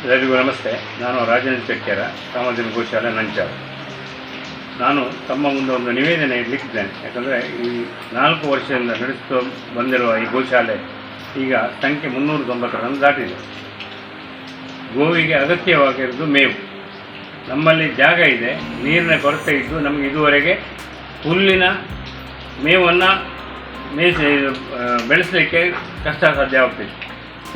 ಎಲ್ಲರಿಗೂ ನಮಸ್ತೆ. ನಾನು ರಾಜೇಂದ್ರ ಚಕ್ಕೆರ, ಸಾಮಾಜಿಕ ಗೋಶಾಲೆ ನಂಚಾರು. ನಾನು ತಮ್ಮ ಮುಂದೆ ಒಂದು ನಿವೇದನೆ ಇಡಲಿಕ್ಕಿದ್ದೇನೆ. ಯಾಕಂದರೆ ಈ 4 ವರ್ಷದಿಂದ ನಡೆಸ್ತು ಬಂದಿರುವ ಈ ಗೋಶಾಲೆ ಈಗ ಸಂಖ್ಯೆ 390 ದಾಟಿದೆ. ಗೋವಿಗೆ ಅಗತ್ಯವಾಗಿರೋದು ಮೇವು. ನಮ್ಮಲ್ಲಿ ಜಾಗ ಇದೆ, ನೀರಿನ ಕೊರತೆ ಇದ್ದು ನಮಗೆ ಇದುವರೆಗೆ ಹುಲ್ಲಿನ ಮೇವನ್ನು ಬೆಳೆಸಲಿಕ್ಕೆ ಕಷ್ಟ ಸಾಧ್ಯ ಆಗ್ತಿತ್ತು.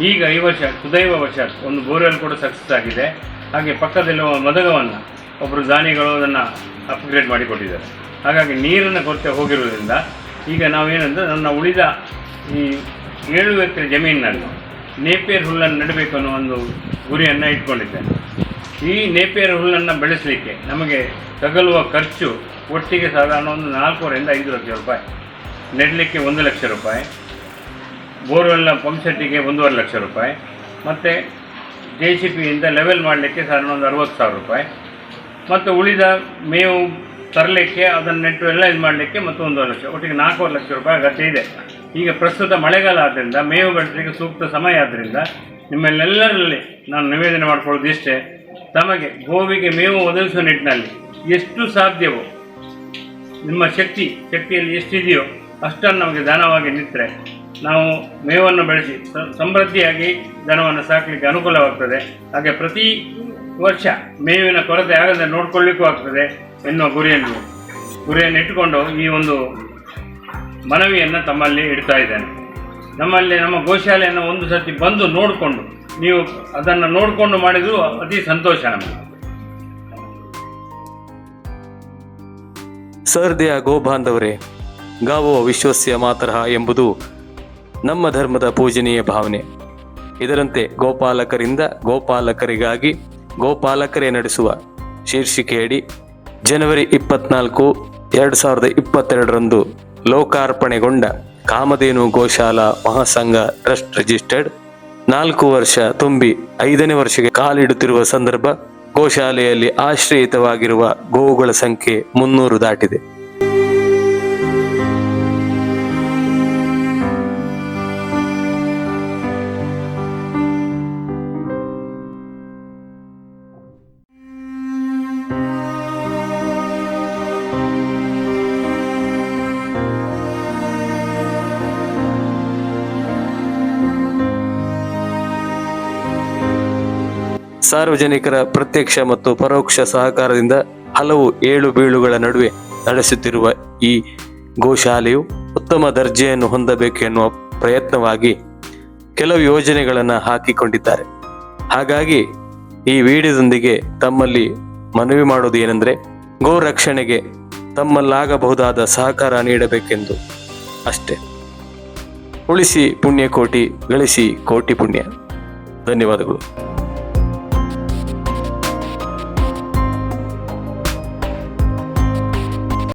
ಈಗ ಈ ವರ್ಷ ಸುದೈವ ವರ್ಷ ಒಂದು ಬೋರ್ವೆಲ್ ಕೂಡ ಸಕ್ಸಸ್ ಆಗಿದೆ. ಹಾಗೆ ಪಕ್ಕದಲ್ಲಿರುವ ಮದಗವನ್ನು ಒಬ್ಬರು ದಾನಿಗಳು ಅದನ್ನು ಅಪ್ಗ್ರೇಡ್ ಮಾಡಿಕೊಟ್ಟಿದ್ದಾರೆ. ಹಾಗಾಗಿ ನೀರಿನ ಕೊರತೆ ಹೋಗಿರುವುದರಿಂದ ಈಗ ನಾವೇನಂದರೆ ನನ್ನ ಉಳಿದ ಈ 7 ಎಕರೆ ಜಮೀನಿನಲ್ಲಿ ನೇಪಿಯರ್ ಹುಲ್ಲನ್ನು ನೆಡಬೇಕು ಅನ್ನೋ ಒಂದು ಗುರಿಯನ್ನು ಇಟ್ಕೊಂಡಿದ್ದೇನೆ. ಈ ನೇಪಿಯರ್ ಹುಲ್ಲನ್ನು ಬೆಳೆಸಲಿಕ್ಕೆ ನಮಗೆ ತಗಲುವ ಖರ್ಚು ಒಟ್ಟಿಗೆ ಸಾಧಾರಣ ಒಂದು 4ರಿಂದ 5 ಲಕ್ಷ ರೂಪಾಯಿ. ನೆಡಲಿಕ್ಕೆ 1 ಲಕ್ಷ ರೂಪಾಯಿ, ಬೋರ್ವೆಲ್ನ ಪಂಪ್ಸೆಟ್ಟಿಗೆ 1.5 ಲಕ್ಷ ರೂಪಾಯಿ, ಮತ್ತು JCBಯಿಂದ ಲೆವೆಲ್ ಮಾಡಲಿಕ್ಕೆ ಸಾಧಾರಣ ಒಂದು 60,000 ರೂಪಾಯಿ, ಮತ್ತು ಉಳಿದ ಮೇವು ತರಲಿಕ್ಕೆ ಅದನ್ನು ನೆಟ್ಟು ಎಲ್ಲ ಇದು ಮಾಡಲಿಕ್ಕೆ ಮತ್ತು 1.5 ಲಕ್ಷ, ಒಟ್ಟಿಗೆ 4 ಲಕ್ಷ ರೂಪಾಯಿ ಅಗತ್ಯ ಇದೆ. ಈಗ ಪ್ರಸ್ತುತ ಮಳೆಗಾಲ ಆದ್ದರಿಂದ ಮೇವು ಬೆಳೆಸಲಿಕ್ಕೆ ಸೂಕ್ತ ಸಮಯ ಆದ್ದರಿಂದ ನಿಮ್ಮೆಲ್ಲರಲ್ಲಿ ನಾನು ನಿವೇದನೆ ಮಾಡಿಕೊಳ್ಳೋದು ಇಷ್ಟೇ. ತಮಗೆ ಗೋವಿಗೆ ಮೇವು ಒದಗಿಸುವ ನಿಟ್ಟಿನಲ್ಲಿ ಎಷ್ಟು ಸಾಧ್ಯವೋ ನಿಮ್ಮ ಶಕ್ತಿಯಲ್ಲಿ ಎಷ್ಟಿದೆಯೋ ಅಷ್ಟನ್ನು ನಮಗೆ ದಾನವಾಗಿ ನಿಂತರೆ ನಾವು ಮೇವನ್ನು ಬೆಳೆಸಿ ಸಮೃದ್ಧಿಯಾಗಿ ದನವನ್ನು ಸಾಕಲಿಕ್ಕೆ ಅನುಕೂಲವಾಗ್ತದೆ. ಹಾಗೆ ಪ್ರತಿ ವರ್ಷ ಮೇವಿನ ಕೊರತೆ ಆಗದೆ ನೋಡಿಕೊಳ್ಳಿಕ್ಕೂ ಆಗ್ತದೆ ಎನ್ನುವ ಗುರಿಯನ್ನು ಇಟ್ಟುಕೊಂಡು ಈ ಒಂದು ಮನವಿಯನ್ನು ತಮ್ಮಲ್ಲಿ ಇಡ್ತಾ ಇದ್ದೇನೆ. ನಮ್ಮ ಗೋಶಾಲೆಯನ್ನು ಒಂದು ಸರ್ತಿ ಬಂದು ನೋಡಿಕೊಂಡು ನೀವು ಅದನ್ನು ನೋಡಿಕೊಂಡು ಮಾಡಿದರೂ ಅತಿ ಸಂತೋಷ ನಮಗೆ. ಸಹೃದಯ ಗೋಬಾಂಧವರೇ, ಗಾವೋ ವಿಶ್ವಸ್ಯ ಮಾತರಃ ಎಂಬುದು ನಮ್ಮ ಧರ್ಮದ ಪೂಜನೀಯ ಭಾವನೆ. ಇದರಂತೆ ಗೋಪಾಲಕರಿಂದ ಗೋಪಾಲಕರಿಗಾಗಿ ಗೋಪಾಲಕರೇ ನಡೆಸುವ ಶೀರ್ಷಿಕೆಯಡಿ ಜನವರಿ 24, 2022ರಂದು ಲೋಕಾರ್ಪಣೆಗೊಂಡ ಕಾಮಧೇನು ಗೋಶಾಲಾ ಮಹಾಸಂಘ ಟ್ರಸ್ಟ್ ರಿಜಿಸ್ಟರ್ಡ್ 4 ವರ್ಷ ತುಂಬಿ 5ನೇ ವರ್ಷಕ್ಕೆ ಕಾಲಿಡುತ್ತಿರುವ ಸಂದರ್ಭ ಗೋಶಾಲೆಯಲ್ಲಿ ಆಶ್ರಯಿತವಾಗಿರುವ ಗೋವುಗಳ ಸಂಖ್ಯೆ 300 ದಾಟಿದೆ. ಸಾರ್ವಜನಿಕರ ಪ್ರತ್ಯಕ್ಷ ಮತ್ತು ಪರೋಕ್ಷ ಸಹಕಾರದಿಂದ ಹಲವು ಏಳು ಬೀಳುಗಳ ನಡುವೆ ನಡೆಸುತ್ತಿರುವ ಈ ಗೋಶಾಲೆಯು ಉತ್ತಮ ದರ್ಜೆಯನ್ನು ಹೊಂದಬೇಕು ಎನ್ನುವ ಪ್ರಯತ್ನವಾಗಿ ಕೆಲವು ಯೋಜನೆಗಳನ್ನು ಹಾಕಿಕೊಂಡಿದ್ದಾರೆ. ಹಾಗಾಗಿ ಈ ವಿಡಿಯೋದೊಂದಿಗೆ ತಮ್ಮಲ್ಲಿ ಮನವಿ ಮಾಡುವುದು ಏನೆಂದರೆ, ಗೋ ರಕ್ಷಣೆಗೆ ತಮ್ಮಲ್ಲಾಗಬಹುದಾದ ಸಹಕಾರ ನೀಡಬೇಕೆಂದು ಅಷ್ಟೇ. ಉಳಿಸಿ ಪುಣ್ಯಕೋಟಿ, ಗಳಿಸಿ ಕೋಟಿ ಪುಣ್ಯ. ಧನ್ಯವಾದಗಳು.